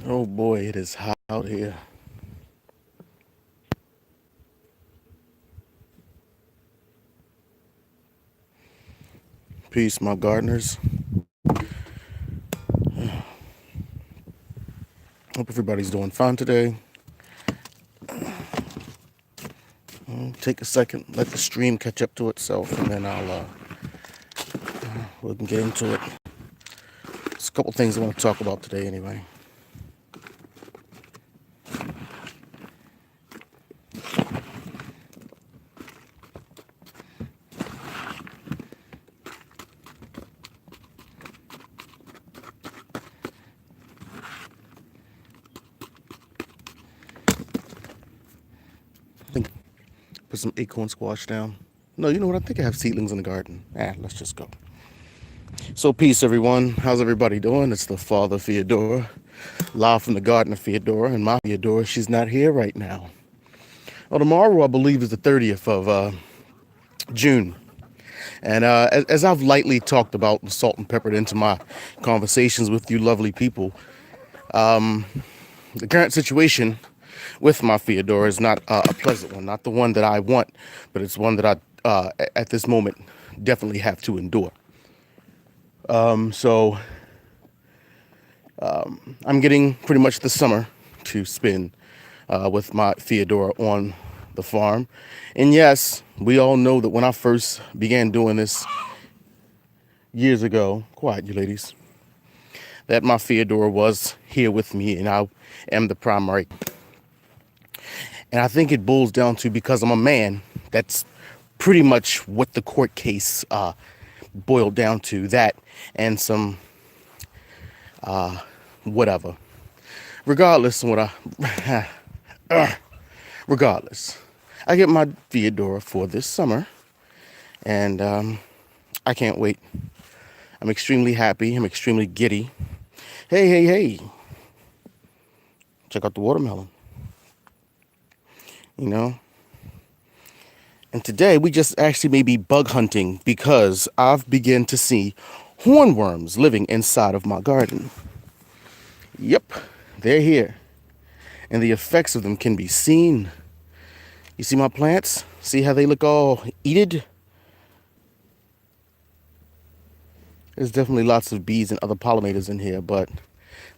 Oh boy, it is hot out here. Peace, my gardeners. Hope everybody's doing fine today. Take a second, let the stream catch up to itself, and then we can get into it. There's a couple things I want to talk about today, anyway. I think put some acorn squash down. No, you know what? I think I have seedlings in the garden. Let's just go. So, peace, everyone. How's everybody doing? It's the father, Feodora, live from the garden of Feodora, and my Feodora, she's not here right now. Well, tomorrow, I believe, is the 30th of June. And as I've lightly talked about and salt and peppered into my conversations with you lovely people, the current situation with my Feodora is not a pleasant one, not the one that I want, but it's one that I, at this moment, definitely have to endure. So I'm getting pretty much the summer to spend with my Feodora on the farm. And yes, we all know that when I first began doing this years ago, quiet you ladies, that my Feodora was here with me and I am the primary. And I think it boils down to, because I'm a man, that's pretty much what the court case boiled down to, that and some whatever. Regardless of what regardless, I get my Feodora for this summer, and I can't wait. I'm extremely happy. I'm extremely giddy. Hey, hey, hey. Check out the watermelon. You know? And today we just actually may be bug hunting because I've begun to see hornworms living inside of my garden. Yep, they're here. And the effects of them can be seen. You see my plants? See how they look all eated? There's definitely lots of bees and other pollinators in here, but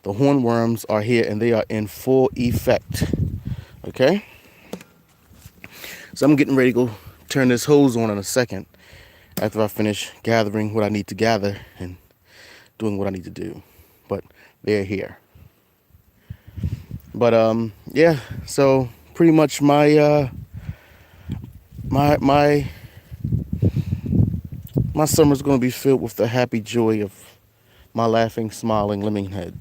the hornworms are here and they are in full effect. Okay? So I'm getting ready to go turn this hose on in a second after I finish gathering what I need to gather and doing what I need to do. But they're here. But yeah, so pretty much my summer's going to be filled with the happy joy of my laughing, smiling lemon head.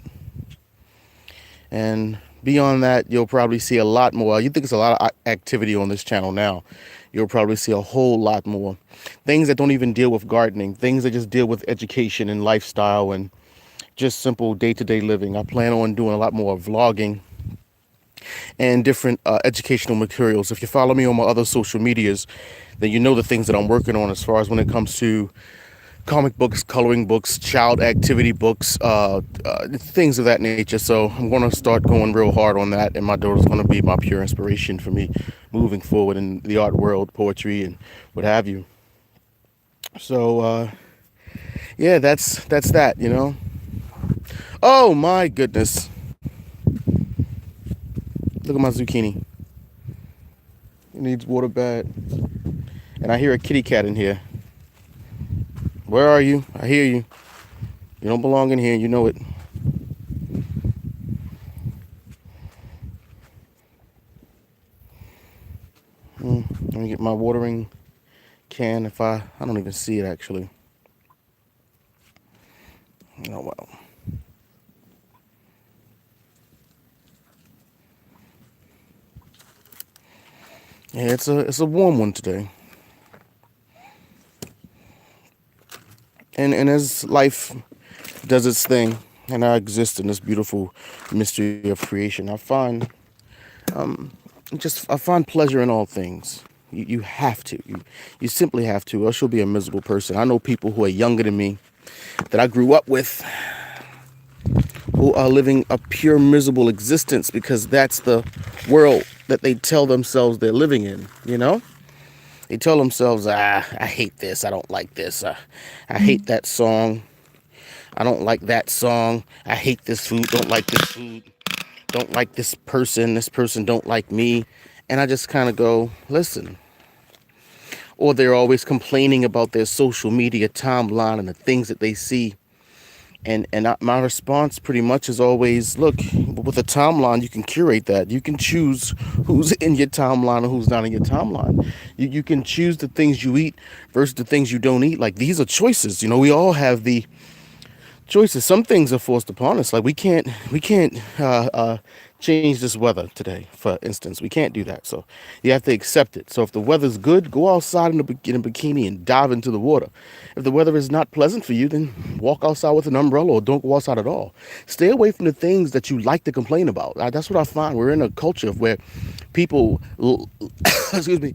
And beyond that, you'll probably see a lot more. You think it's a lot of activity on this channel now. You'll probably see a whole lot more. Things that don't even deal with gardening. Things that just deal with education and lifestyle and just simple day-to-day living. I plan on doing a lot more vlogging and different educational materials. If you follow me on my other social medias, then you know the things that I'm working on as far as when it comes to comic books, coloring books, child activity books, things of that nature. So I'm going to start going real hard on that, and my daughter's going to be my pure inspiration for me moving forward in the art world, poetry, and what have you. So yeah, that's that, you know. Oh my goodness. Look at my zucchini. It needs water bad. And I hear a kitty cat in here. Where are you? I hear you. You don't belong in here. You know it. Let me get my watering can. If I don't even see it actually. Oh well. Yeah, it's a warm one today. And as life does its thing, and I exist in this beautiful mystery of creation, I find I find pleasure in all things. You have to. You simply have to, or else you'll be a miserable person. I know people who are younger than me that I grew up with who are living a pure miserable existence because that's the world that they tell themselves they're living in, you know? They tell themselves, I hate this, I don't like this, I hate that song, I don't like that song, I hate this food, don't like this food, don't like this person don't like me. And I just kind of go, listen. Or they're always complaining about their social media timeline and the things that they see. My response pretty much is always, look, with a timeline, you can curate that. You can choose who's in your timeline and who's not in your timeline. You can choose the things you eat versus the things you don't eat. Like, these are choices. You know, we all have the choices. Some things are forced upon us. Like, we can't change this weather today, for instance. We can't do that. So you have to accept it. So if the weather's good, go outside in a bikini and dive into the water. If the weather is not pleasant for you, then walk outside with an umbrella or don't go outside at all. Stay away from the things that you like to complain about. That's what I find. We're in a culture where people, excuse me,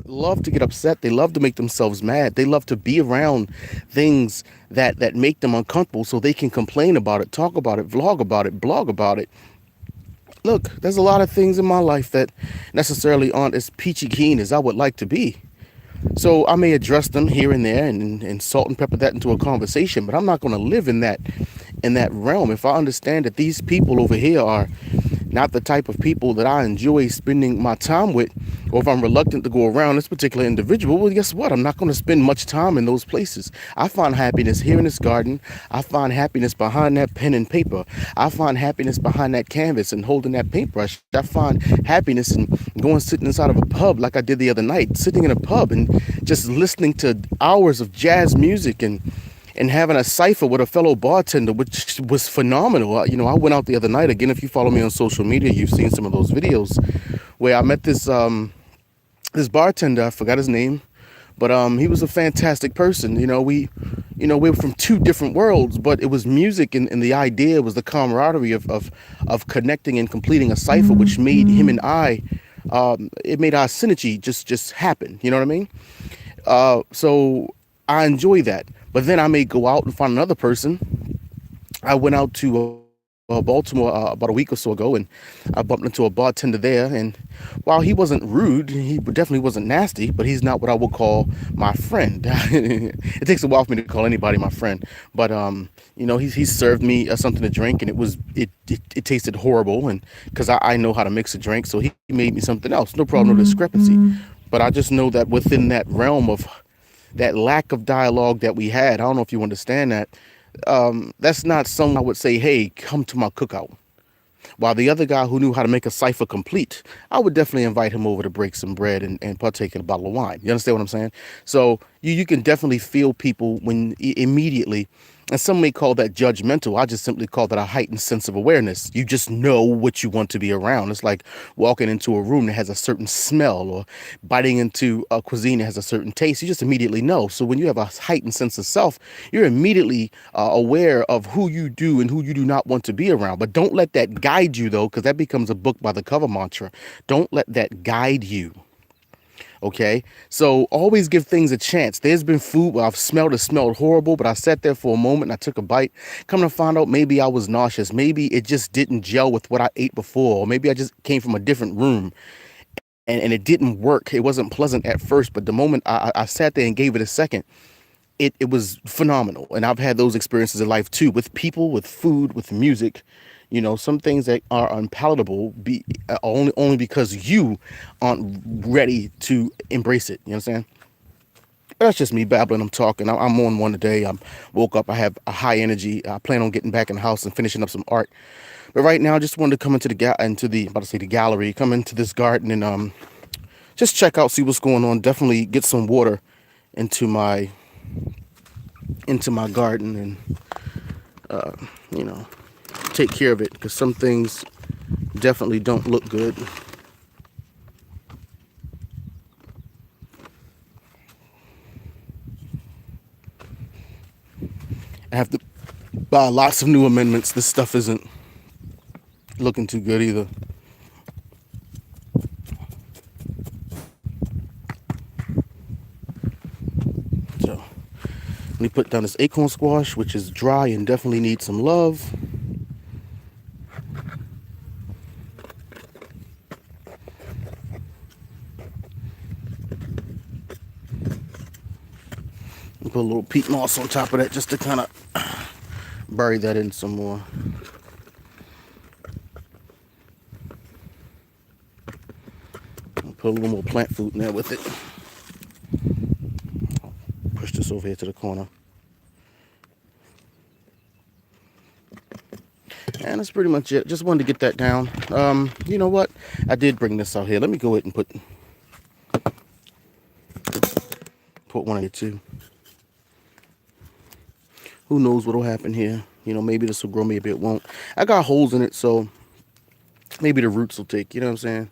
love to get upset. They love to make themselves mad. They love to be around things that make them uncomfortable so they can complain about it, talk about it, vlog about it, blog about it. Look, there's a lot of things in my life that necessarily aren't as peachy keen as I would like to be. So I may address them here and there and salt and pepper that into a conversation, but I'm not going to live in that realm. If I understand that these people over here are not the type of people that I enjoy spending my time with, or if I'm reluctant to go around this particular individual, well, guess what? I'm not going to spend much time in those places. I find happiness here in this garden. I find happiness behind that pen and paper. I find happiness behind that canvas and holding that paintbrush. I find happiness in going sitting inside of a pub like I did the other night, sitting in a pub and just listening to hours of jazz music and having a cipher with a fellow bartender, which was phenomenal. You know, I went out the other night. Again, if you follow me on social media, you've seen some of those videos where I met this bartender. I forgot his name, but he was a fantastic person. We were from two different worlds, but it was music, and the idea was the camaraderie of connecting and completing a cipher, which made him and I. It made our synergy just happen. You know what I mean? So I enjoy that. But then I may go out and find another person. I went out to Baltimore about a week or so ago, and I bumped into a bartender there. And while he wasn't rude, he definitely wasn't nasty, but he's not what I would call my friend. It takes a while for me to call anybody my friend, but he served me something to drink, and it tasted horrible, and because I know how to mix a drink, so he made me something else. No problem, no discrepancy. But I just know that within that realm of that lack of dialogue that we had, I don't know if you understand that. That's not someone I would say, hey, come to my cookout. While the other guy who knew how to make a cipher complete, I would definitely invite him over to break some bread and partake in a bottle of wine. You understand what I'm saying? So you can definitely feel people when immediately, and some may call that judgmental. I just simply call that a heightened sense of awareness. You just know what you want to be around. It's like walking into a room that has a certain smell, or biting into a cuisine that has a certain taste. You just immediately know. So when you have a heightened sense of self, you're immediately aware of who you do and who you do not want to be around. But don't let that guide you, though, because that becomes a book by the cover mantra. Don't let that guide you. Okay, so always give things a chance. There's been food where I've smelled, it smelled horrible, but I sat there for a moment and I took a bite. Come to find out, maybe I was nauseous. Maybe it just didn't gel with what I ate before. Or maybe I just came from a different room and it didn't work. It wasn't pleasant at first, but the moment I sat there and gave it a second, it was phenomenal. And I've had those experiences in life too, with people, with food, with music. Some things that are unpalatable only because you aren't ready to embrace it. You know what I'm saying? But that's just me babbling. I'm talking. I'm on one today. I woke up. I have a high energy. I plan on getting back in the house and finishing up some art. But right now, I just wanted to come into the gallery, come into this garden and just check out, see what's going on. Definitely get some water into my garden and take care of it, because some things definitely don't look good. I have to buy lots of new amendments. This stuff isn't looking too good either. So let me put down this acorn squash, which is dry and definitely needs some love. Put a little peat moss on top of that just to kind of bury that in some more. I'll put a little more plant food in there with it. Push this over here to the corner. And that's pretty much it. Just wanted to get that down. You know what? I did bring this out here. Let me go ahead and put one of you too. Who knows what'll happen here? You know, maybe this will grow, maybe it won't. I got holes in it, so maybe the roots will take. You know what I'm saying?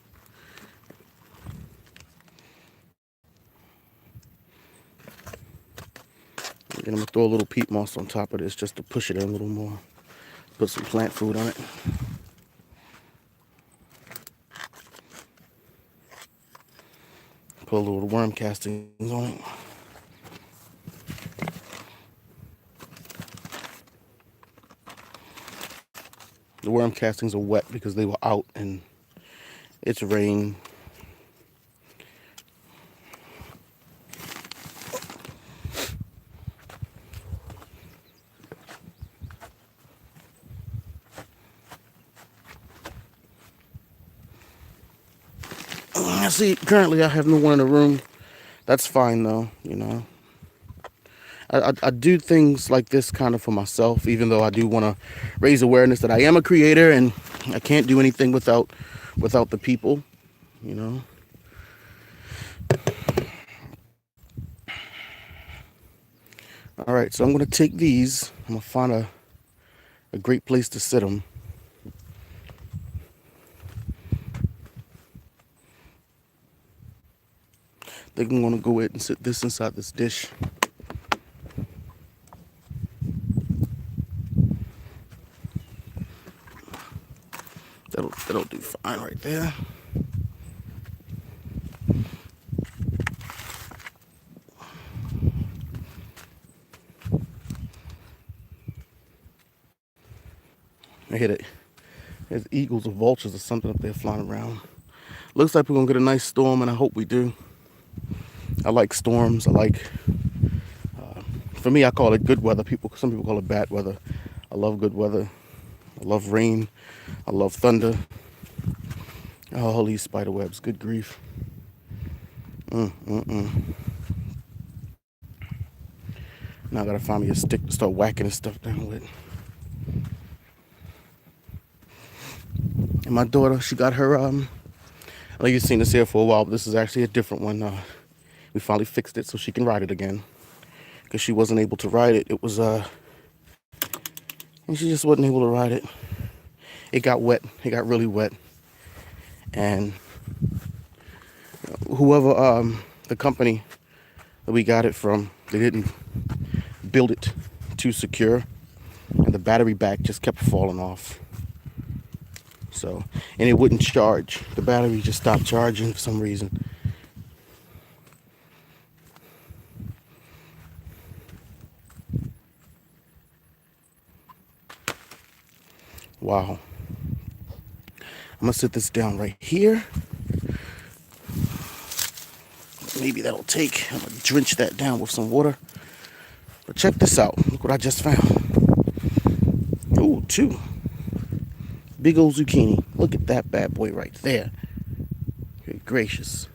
And I'm gonna throw a little peat moss on top of this just to push it in a little more. Put some plant food on it. Put a little worm castings on it. The worm castings are wet because they were out and it's rain. See, currently I have no one in the room. That's fine though, you know. I do things like this kind of for myself, even though I do want to raise awareness that I am a creator and I can't do anything without the people, you know. All right, so I'm going to take these. I'm going to find a great place to sit them. I think I'm going to go ahead and sit this inside this dish. That'll do fine right there. I hit it. There's eagles or vultures or something up there flying around. Looks like we're gonna get a nice storm, and I hope we do. I like storms. For me, I call it good weather. Some people call it bad weather. I love good weather. I love rain. I love thunder. Oh, all these spider webs. Good grief. Now I gotta find me a stick to start whacking this stuff down with. And my daughter, she got her, I know you've seen this here for a while, but this is actually a different one. We finally fixed it so she can ride it again. Because she wasn't able to ride it. It was, and she just wasn't able to ride it. It got wet. It got really wet. And whoever, the company that we got it from, they didn't build it too secure. And the battery back just kept falling off. So, and it wouldn't charge. The battery just stopped charging for some reason. Wow. I'm gonna sit this down right here. Maybe that'll take. I'm gonna drench that down with some water. But check this out. Look what I just found. Ooh, 2 big old zucchini. Look at that bad boy right there. Good gracious.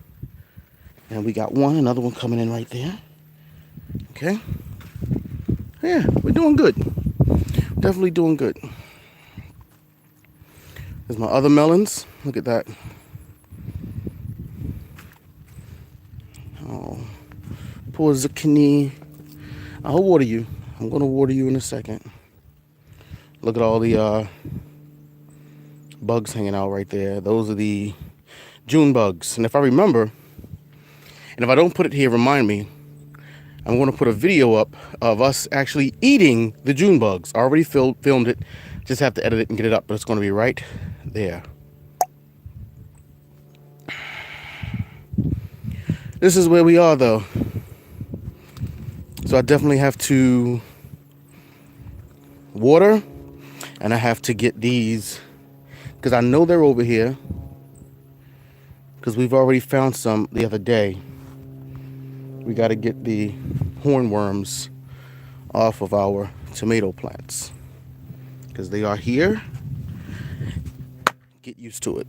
And we got another one coming in right there. Okay. Yeah, we're doing good. Definitely doing good. There's my other melons. Look at that. Oh, poor zucchini. I'll water you. I'm going to water you in a second. Look at all the bugs hanging out right there. Those are the June bugs. And if I remember, and if I don't put it here, remind me, I'm going to put a video up of us actually eating the June bugs. I already filmed it. Just have to edit it and get it up, but it's going to be right there. This is where we are, though. So I definitely have to water, and I have to get these, because I know they're over here, because we've already found some the other day. We got to get the hornworms off of our tomato plants because they are here. Get used to it.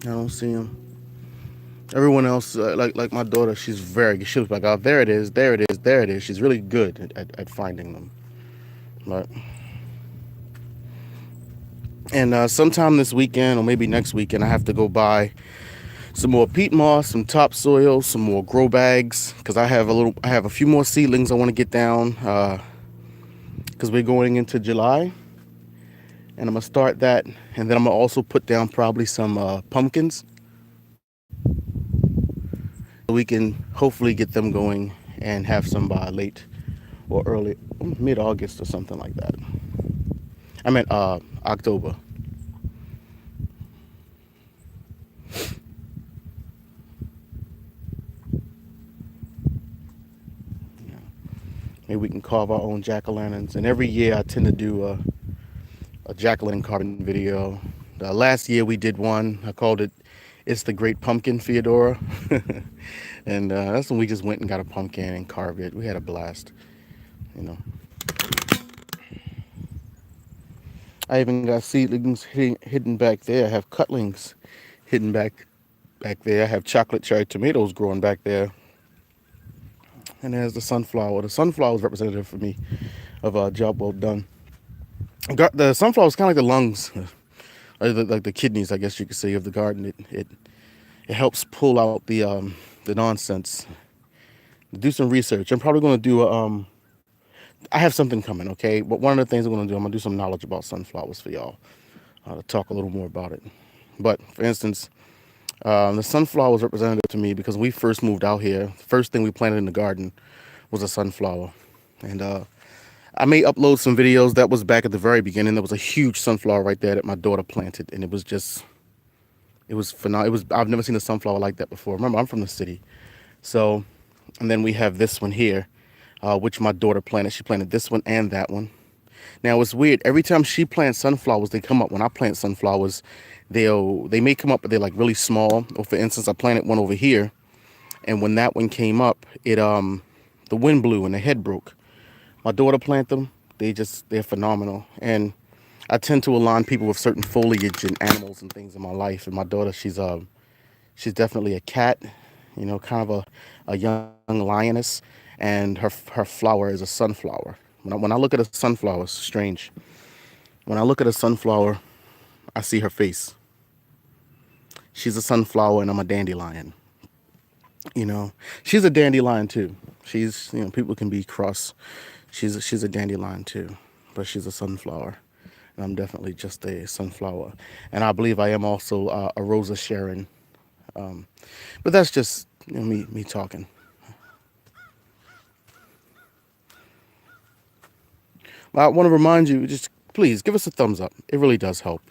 I don't see them. Everyone else, like my daughter, she's very good. She was like, oh, there it is, there it is, there it is. She's really good at finding them. But and sometime this weekend or maybe next weekend, I have to go buy some more peat moss, some topsoil, some more grow bags because I have a few more seedlings I want to get down because we're going into July, and I'm gonna start that, and then I'm gonna also put down probably some pumpkins so we can hopefully get them going and have some by late or early mid-August or something like that. I meant October. Maybe we can carve our own jack-o'-lanterns. And every year I tend to do a jack-o'-lantern carving video. Last year we did one. I called it "It's the Great Pumpkin," Feodora. And that's when we just went and got a pumpkin and carved it. We had a blast, you know. I even got seedlings hidden back there. I have cutlings hidden back there. I have chocolate cherry tomatoes growing back there. And there's the sunflower. The sunflower is representative for me of a job well done. The sunflower is kind of like the lungs, like the kidneys, I guess you could say, of the garden. It helps pull out the nonsense. Do some research. I'm probably going to do I have something coming, okay? But one of the things I'm going to do, I'm going to do some knowledge about sunflowers for y'all to talk a little more about it. But for instance, the sunflower is representative to me because when we first moved out here, the first thing we planted in the garden was a sunflower. And I may upload some videos. That was back at the very beginning. There was a huge sunflower right there that my daughter planted, and it was phenomenal. I've never seen a sunflower like that before. Remember, I'm from the city. So, and then we have this one here, which my daughter planted. She planted this one and that one. Now it's weird. Every time she plants sunflowers, they come up. When I plant sunflowers, they may come up, but they're like really small. Or for instance, I planted one over here, and when that one came up, the wind blew and the head broke. My daughter planted them. They're phenomenal. And I tend to align people with certain foliage and animals and things in my life. And my daughter, she's definitely a cat, kind of a young lioness, and her flower is a sunflower. When I look at a sunflower, it's strange. When I look at a sunflower, I see her face. She's a sunflower and I'm a dandelion. She's a dandelion too. She's, people can be cross. She's a dandelion too, but she's a sunflower. And I'm definitely just a sunflower. And I believe I am also a Rosa Sharon. But that's just me talking. I want to remind you, just please give us a thumbs up. It really does help,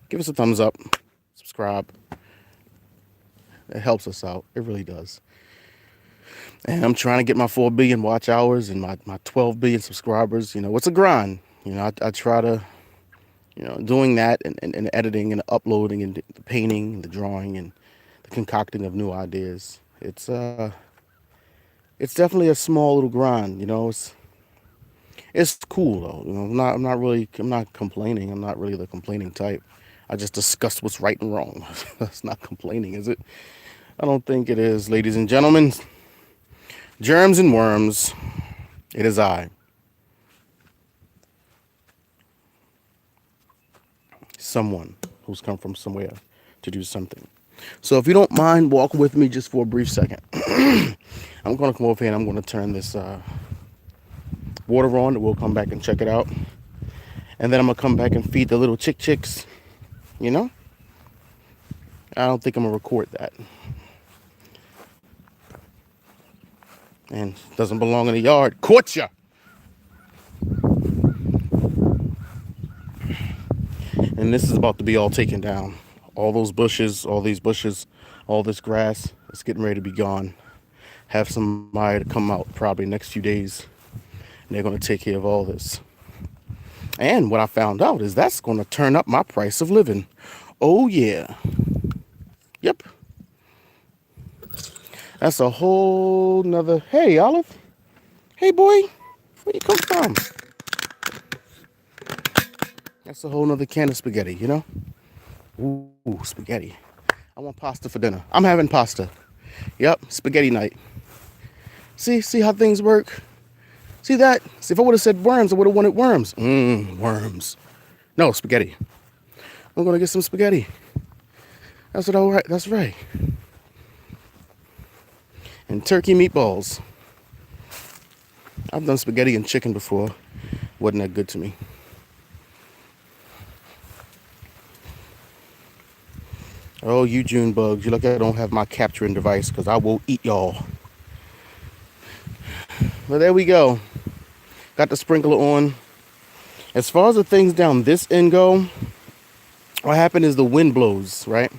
Give us a thumbs up, subscribe. It helps us out. It really does. And I'm trying to get my 4 billion watch hours and my 12 billion subscribers. It's a grind. I try to, doing that and editing and uploading and the painting and the drawing and the concocting of new ideas. It's definitely a small little grind. It's cool though. I'm not complaining. I'm not really the complaining type. I just discuss what's right and wrong. That's not complaining, is it? I don't think it is, ladies and gentlemen. Germs and worms. It is I. Someone who's come from somewhere to do something. So if you don't mind, walk with me just for a brief second. I'm going to come over here and I'm going to turn this water on. We'll come back and check it out. And then I'm going to come back and feed the little chicks. I don't think I'm going to record that. And doesn't belong in the yard. Caught ya! And this is about to be all taken down. All those bushes, all these bushes, all this grass, it's getting ready to be gone. Have somebody to come out probably next few days. And they're going to take care of all this. And what I found out is that's going to turn up my price of living. Oh, yeah. Yep. That's a whole nother. Hey, Olive. Hey, boy. Where you come from? That's a whole nother can of spaghetti, you know? Ooh, spaghetti. I want pasta for dinner. I'm having pasta. Yep, spaghetti night. See how things work? See that? See, if I would have said worms, I would have wanted worms. Worms. No, spaghetti. I'm going to get some spaghetti. That's right. And turkey meatballs. I've done spaghetti and chicken before. Wasn't that good to me. Oh, you June bugs. You lucky I don't have my capturing device because I will eat y'all. But there we go. Got the sprinkler on. As far as the things down this end go, what happened is the wind blows, right?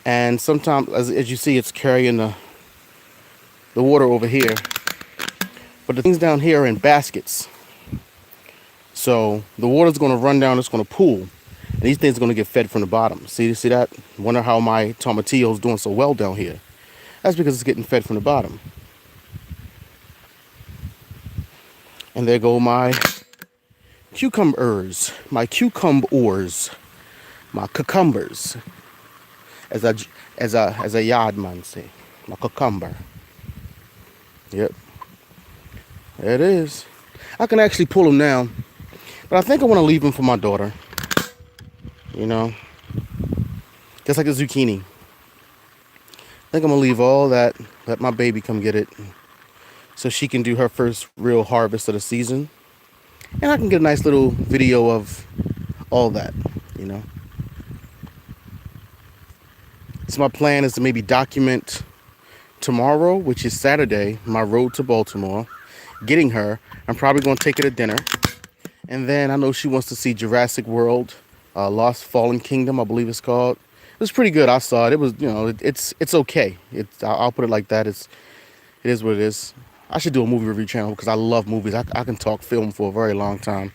And sometimes, as you see, it's carrying the water over here. But the things down here are in baskets. So the water's going to run down, it's going to pool. And these things are going to get fed from the bottom. See that? Wonder how my tomatillo's doing so well down here. That's because it's getting fed from the bottom. And there go my cucumbers, my cucumbers, as a yard man say, my cucumber. Yep, there it is. I can actually pull them now, but I think I want to leave them for my daughter. You know, just like a zucchini. I think I'm gonna leave all that. Let my baby come get it, so she can do her first real harvest of the season, and I can get a nice little video of all that. You know. So my plan is to maybe document tomorrow, which is Saturday, my road to Baltimore, getting her. I'm probably going to take her to dinner. And then I know she wants to see Jurassic World, Lost Fallen Kingdom, I believe it's called. It was pretty good. I saw it. It was, you know, it's okay. I'll put it like that. It is what it is. I should do a movie review channel because I love movies. I can talk film for a very long time.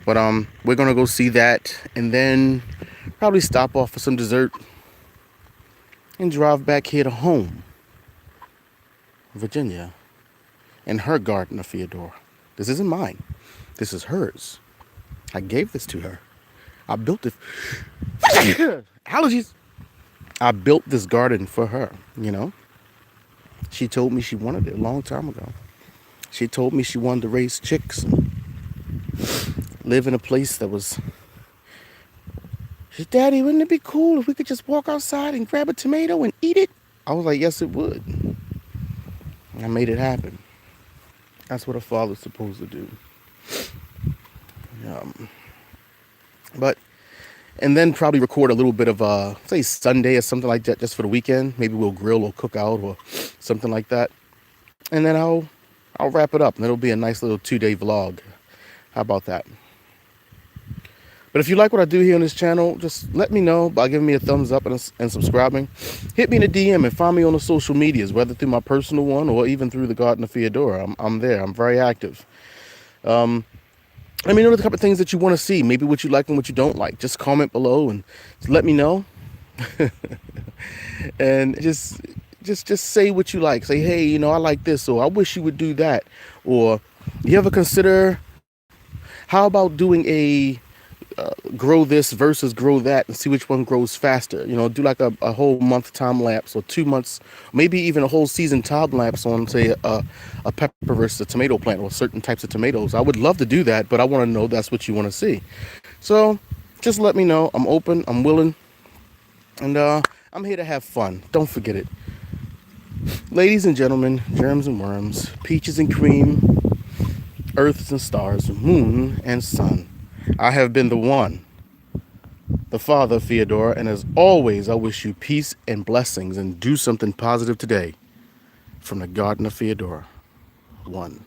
But we're going to go see that and then probably stop off for some dessert and drive back here to home, Virginia, in her garden of Feodora. This isn't mine. This is hers. I gave this to her. I built it. Allergies. I built this garden for her, you know. She told me she wanted it a long time ago. She told me she wanted to raise chicks and live in a place that was... She said, Daddy, wouldn't it be cool if we could just walk outside and grab a tomato and eat it? I was like, yes, it would. I made it happen. That's what a father's supposed to do. And then probably record a little bit of, say, Sunday or something like that, just for the weekend. Maybe we'll grill or cook out or something like that. And then I'll wrap it up, and it'll be a nice little 2-day vlog. How about that? But if you like what I do here on this channel, just let me know by giving me a thumbs up and subscribing. Hit me in a DM and find me on the social medias, whether through my personal one or even through the Garden of Feodora. I'm there. I'm very active. Let me know the type of things that you want to see. Maybe what you like and what you don't like. Just comment below and just let me know. And just say what you like. Say, hey, you know, I like this, or I wish you would do that. Or you ever consider, how about doing a grow this versus grow that and see which one grows faster? You know, do like a whole month time lapse or 2 months, maybe even a whole season time lapse on, say, a pepper versus a tomato plant or certain types of tomatoes. I would love to do that, but I want to know that's what you want to see. So just let me know. I'm open, I'm willing, and I'm here to have fun. Don't forget it. Ladies and gentlemen, germs and worms, peaches and cream, earths and stars, moon and sun. I have been the one, the father of Feodora, and as always, I wish you peace and blessings, and do something positive today from the Garden of Feodora. 1.